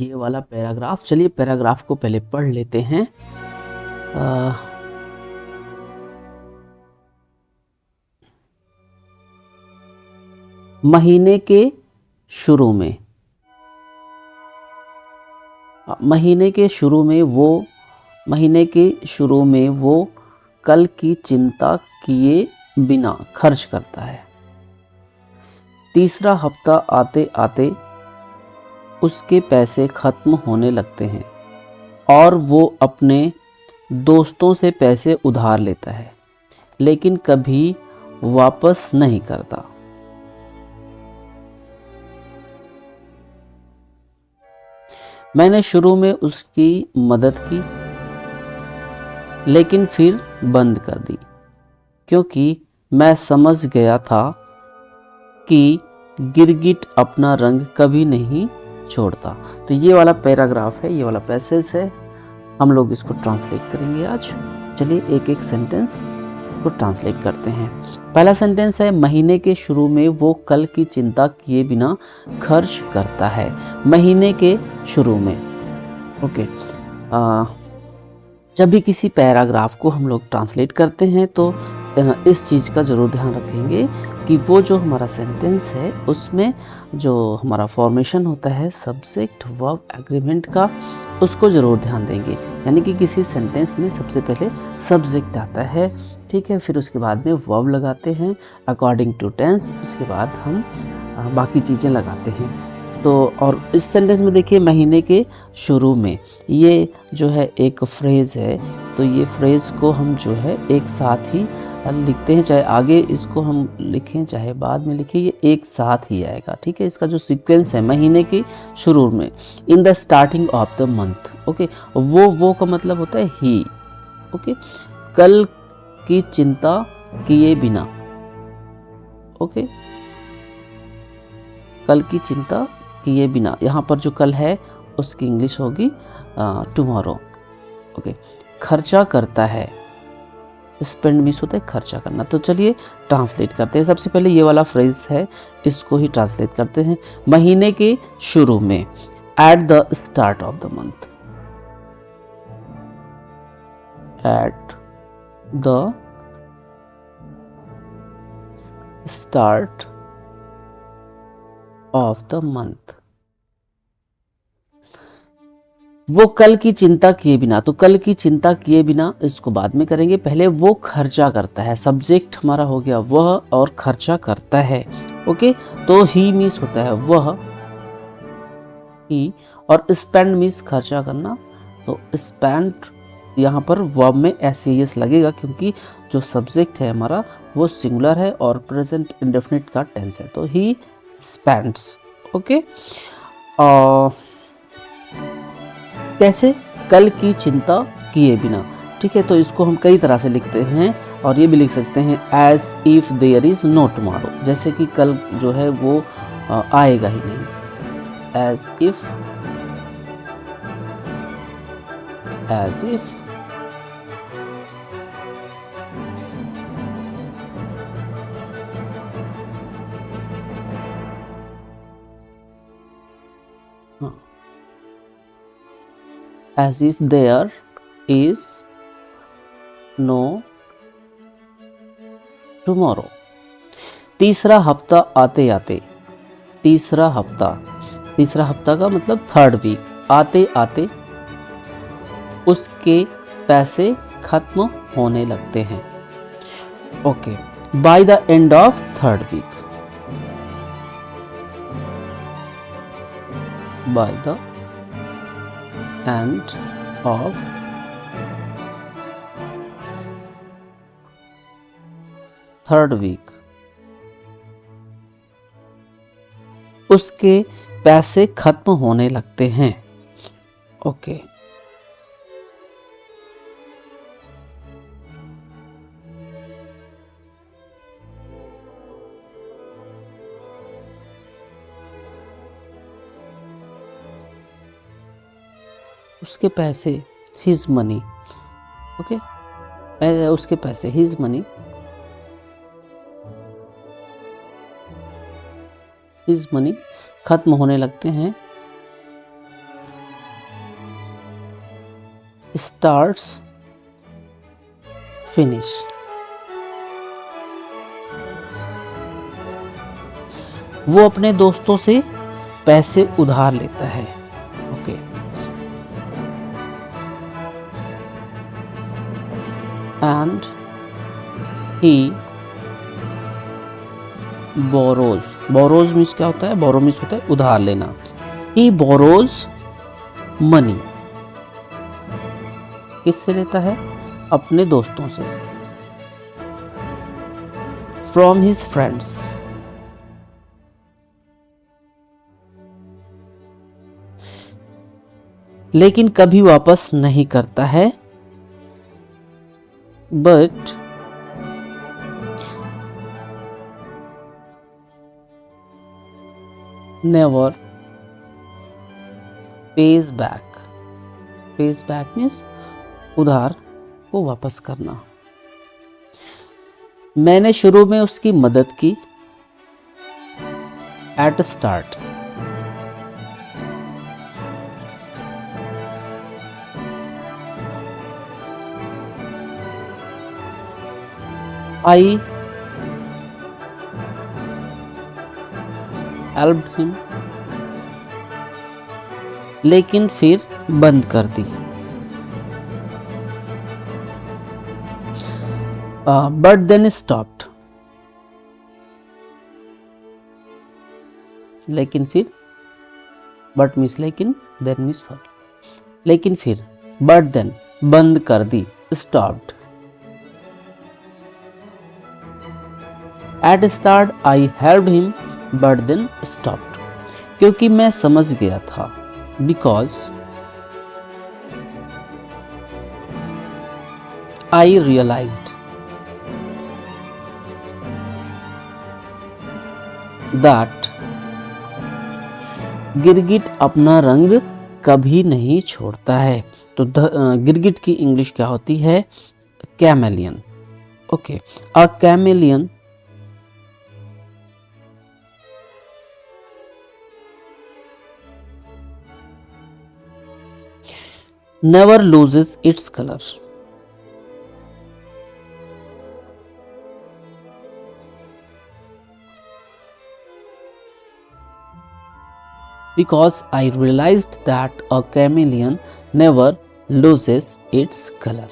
ये वाला पैराग्राफ। चलिए पैराग्राफ को पहले पढ़ लेते हैं। महीने के शुरू में, महीने के शुरू में वो कल की चिंता किए बिना खर्च करता है। तीसरा हफ्ता आते आते उसके पैसे खत्म होने लगते हैं और वो अपने दोस्तों से पैसे उधार लेता है, लेकिन कभी वापस नहीं करता। मैंने शुरू में उसकी मदद की, लेकिन फिर बंद कर दी, क्योंकि मैं समझ गया था कि गिरगिट अपना रंग कभी नहीं छोड़ता। तो ये वाला पैराग्राफ है, ये वाला पैसेज है। हम लोग इसको ट्रांसलेट करेंगे आज। चलिए एक एक सेंटेंस को ट्रांसलेट करते हैं। पहला सेंटेंस है, महीने के शुरू में वो कल की चिंता किए बिना खर्च करता है। महीने के शुरू में, ओके। जब भी किसी पैराग्राफ को हम लोग ट्रांसलेट करते हैं तो इस चीज़ का ज़रूर ध्यान रखेंगे कि वो जो हमारा सेंटेंस है उसमें जो हमारा फॉर्मेशन होता है सब्जेक्ट वर्ब एग्रीमेंट का, उसको ज़रूर ध्यान देंगे। यानी कि किसी सेंटेंस में सबसे पहले सब्जेक्ट आता है, ठीक है, फिर उसके बाद में वर्ब लगाते हैं अकॉर्डिंग टू टेंस, उसके बाद हम बाकी चीज़ें लगाते हैं। तो और इस सेंटेंस में देखिए महीने के शुरू में, ये जो है एक फ्रेज़ है, तो ये फ्रेज़ को हम जो है एक साथ ही लिखते हैं, चाहे आगे इसको हम लिखें चाहे बाद में लिखें, ये एक साथ ही आएगा, ठीक है। इसका जो सीक्वेंस है महीने के शुरू में, in the starting of the month, okay. वो का मतलब होता है ही, ओके। कल की चिंता किए बिना, ओके, कल की चिंता किए बिना। यहाँ पर जो कल है उसकी इंग्लिश होगी टुमारो, ओके। खर्चा करता है, स्पेंड मीन्स होता है खर्चा करना। तो चलिए ट्रांसलेट करते हैं। सबसे पहले ये वाला फ्रेज है, इसको ही ट्रांसलेट करते हैं। महीने के शुरू में, at the start of the month, at the start of the month, वो कल की चिंता किए बिना। तो कल की चिंता किए बिना इसको बाद में करेंगे, पहले वो खर्चा करता है। सब्जेक्ट हमारा हो गया वह और खर्चा करता है, ओके। तो ही मीन्स होता है वह, ही, और स्पेंड मीन्स खर्चा करना। तो स्पेंड यहाँ पर वर्ब में एस लगेगा, क्योंकि जो सब्जेक्ट है हमारा वो सिंगुलर है और प्रेजेंट इंडेफिनिट का टेंस है। तो ही स्पेंड्स, ओके। कैसे? कल की चिंता किए बिना, ठीक है। तो इसको हम कई तरह से लिखते हैं और ये भी लिख सकते हैं as if there is no tomorrow, जैसे कि कल जो है वो आएगा ही नहीं। As if as if there is no tomorrow। तीसरा हफ्ता आते आते, तीसरा हफ्ता का मतलब थर्ड वीक, आते आते उसके पैसे खत्म होने लगते हैं, okay. By the end of third week, by the end of third week उसके पैसे खत्म होने लगते हैं, ओके। उसके पैसे, हिज मनी, ओके। उसके पैसे, हिज मनी, हिज मनी खत्म होने लगते हैं starts finish. वो अपने दोस्तों से पैसे उधार लेता है. Okay. And he borrows means क्या होता है? borrow मीन्स होता है उधार लेना. He borrows money. किससे लेता है? अपने दोस्तों से. From his friends. लेकिन कभी वापस नहीं करता है. But never pays back. Pays back means उधार को वापस करना. मैंने शुरू में उसकी मदद की. At start. I helped him. लेकिन फिर बंद कर दी. But then stopped. लेकिन फिर, but means लेकिन, then means but. लेकिन फिर, but then बंद कर दी. Stopped. At start I helped him but then stopped. क्योंकि मैं समझ गया था. Because I realized that गिरगिट अपना रंग कभी नहीं छोड़ता है. तो गिरगिट की इंग्लिश क्या होती है? Chameleon. Okay. A chameleon never loses its color. Because I realized that a chameleon never loses its color.